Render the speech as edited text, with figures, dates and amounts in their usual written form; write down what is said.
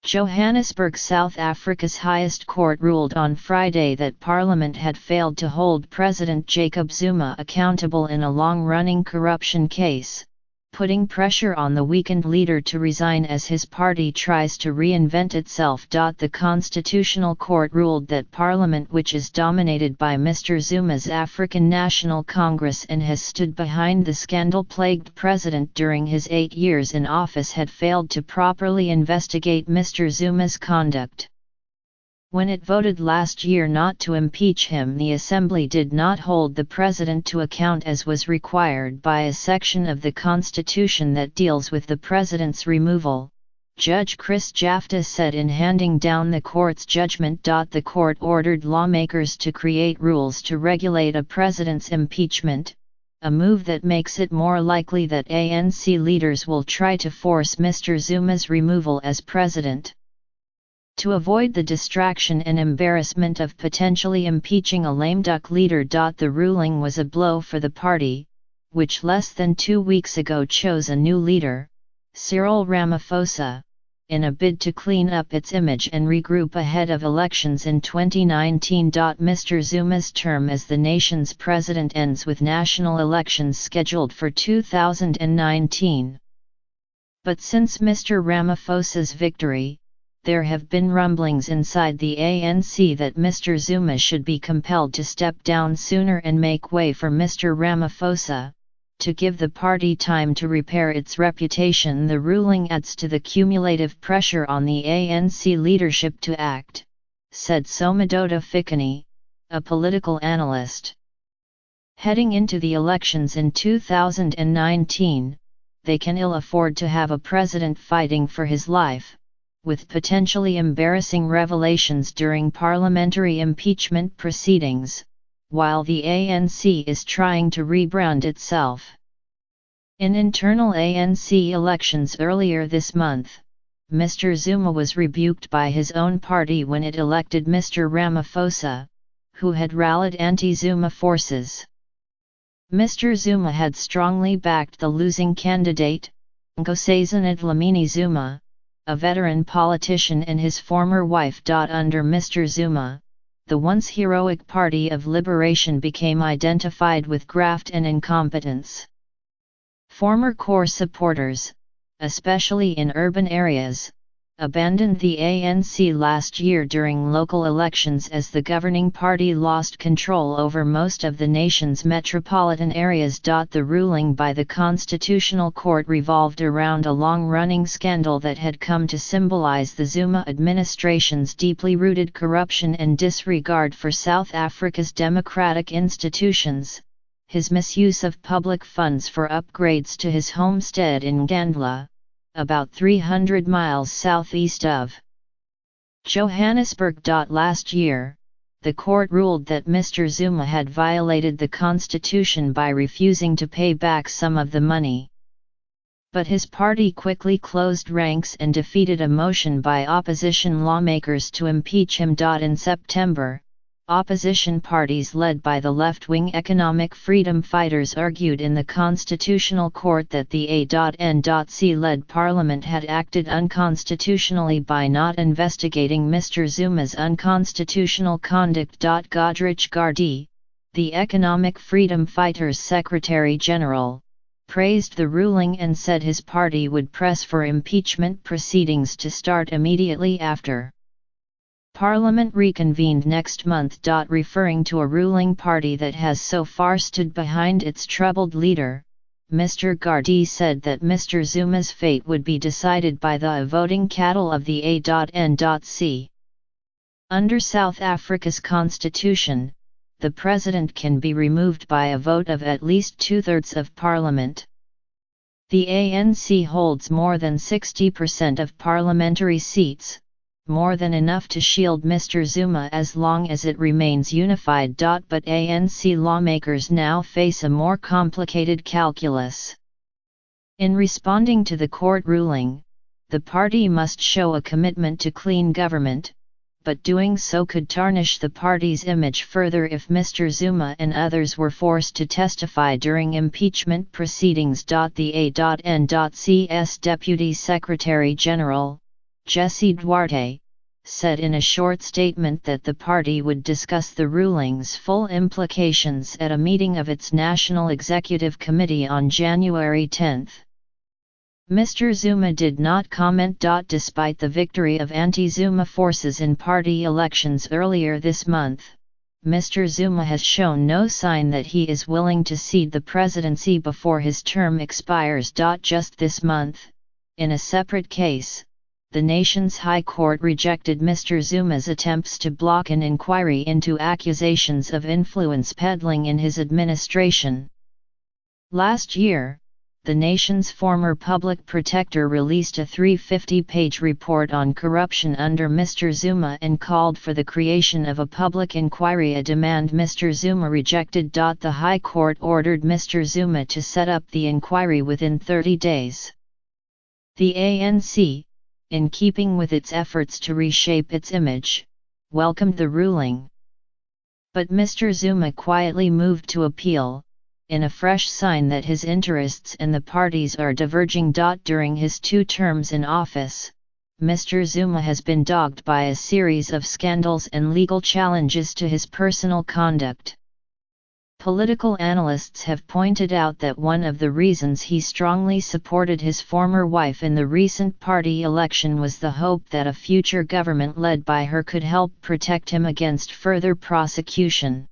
Johannesburg, South Africa's highest court ruled on Friday that Parliament had failed to hold President Jacob Zuma accountable in a long-running corruption case, putting pressure on the weakened leader to resign as his party tries to reinvent itself. The Constitutional Court ruled that Parliament, which is dominated by Mr. Zuma's African National Congress and has stood behind the scandal-plagued president during his 8 years in office, had failed to properly investigate Mr. Zuma's conduct. When it voted last year not to impeach him, the Assembly did not hold the President to account as was required by a section of the Constitution that deals with the President's removal, Judge Chris Jafta said in handing down the court's judgment. The court ordered lawmakers to create rules to regulate a President's impeachment, a move that makes it more likely that ANC leaders will try to force Mr. Zuma's removal as President. To avoid the distraction and embarrassment of potentially impeaching a lame duck leader. The ruling was a blow for the party, which less than 2 weeks ago chose a new leader, Cyril Ramaphosa, in a bid to clean up its image and regroup ahead of elections in 2019. Mr. Zuma's term as the nation's president ends with national elections scheduled for 2019. But since Mr. Ramaphosa's victory, there have been rumblings inside the ANC that Mr. Zuma should be compelled to step down sooner and make way for Mr. Ramaphosa, to give the party time to repair its reputation. The ruling adds to the cumulative pressure on the ANC leadership to act, said Somadoda Fikani, a political analyst. Heading into the elections in 2019, they can ill afford to have a president fighting for his life, with potentially embarrassing revelations during parliamentary impeachment proceedings, while the ANC is trying to rebrand itself. In internal ANC elections earlier this month, Mr. Zuma was rebuked by his own party when it elected Mr. Ramaphosa, who had rallied anti-Zuma forces. Mr. Zuma had strongly backed the losing candidate, Nkosazana Dlamini Zuma, a veteran politician, and his former wife. Under Mr. Zuma, the once heroic Party of Liberation became identified with graft and incompetence. Former core supporters, especially in urban areas, abandoned the ANC last year during local elections as the governing party lost control over most of the nation's metropolitan areas. The ruling by the Constitutional Court revolved around a long-running scandal that had come to symbolize the Zuma administration's deeply rooted corruption and disregard for South Africa's democratic institutions, his misuse of public funds for upgrades to his homestead in Ngandla, about 300 miles southeast of Johannesburg. Last year, the court ruled that Mr. Zuma had violated the constitution by refusing to pay back some of the money. But his party quickly closed ranks and defeated a motion by opposition lawmakers to impeach him. In September, opposition parties led by the left-wing economic freedom fighters argued in the Constitutional Court that the A.N.C-led parliament had acted unconstitutionally by not investigating Mr. Zuma's unconstitutional conduct. Godrich Gardee, the economic freedom fighters' secretary-general, praised the ruling and said his party would press for impeachment proceedings to start immediately after Parliament reconvened next month. Referring to a ruling party that has so far stood behind its troubled leader, Mr. Gardee said that Mr. Zuma's fate would be decided by the voting cattle of the A.N.C. Under South Africa's constitution, the president can be removed by a vote of at least 2/3 of parliament. The ANC holds more than 60% of parliamentary seats, more than enough to shield Mr. Zuma as long as it remains unified. But ANC lawmakers now face a more complicated calculus. In responding to the court ruling, the party must show a commitment to clean government, but doing so could tarnish the party's image further if Mr. Zuma and others were forced to testify during impeachment proceedings. The A.N.C's Deputy Secretary General, Jesse Duarte, said in a short statement that the party would discuss the ruling's full implications at a meeting of its National Executive Committee on January 10. Mr. Zuma did not comment. Despite the victory of anti-Zuma forces in party elections earlier this month, Mr. Zuma has shown no sign that he is willing to cede the presidency before his term expires. Just this month, in a separate case, the nation's High Court rejected Mr. Zuma's attempts to block an inquiry into accusations of influence peddling in his administration. Last year, the nation's former public protector released a 350-page report on corruption under Mr. Zuma and called for the creation of a public inquiry, a demand Mr. Zuma rejected. The High Court ordered Mr. Zuma to set up the inquiry within 30 days. The ANC, in keeping with its efforts to reshape its image, welcomed the ruling. But Mr. Zuma quietly moved to appeal, in a fresh sign that his interests and the party's are diverging. During his 2 terms in office, Mr. Zuma has been dogged by a series of scandals and legal challenges to his personal conduct. Political analysts have pointed out that one of the reasons he strongly supported his former wife in the recent party election was the hope that a future government led by her could help protect him against further prosecution.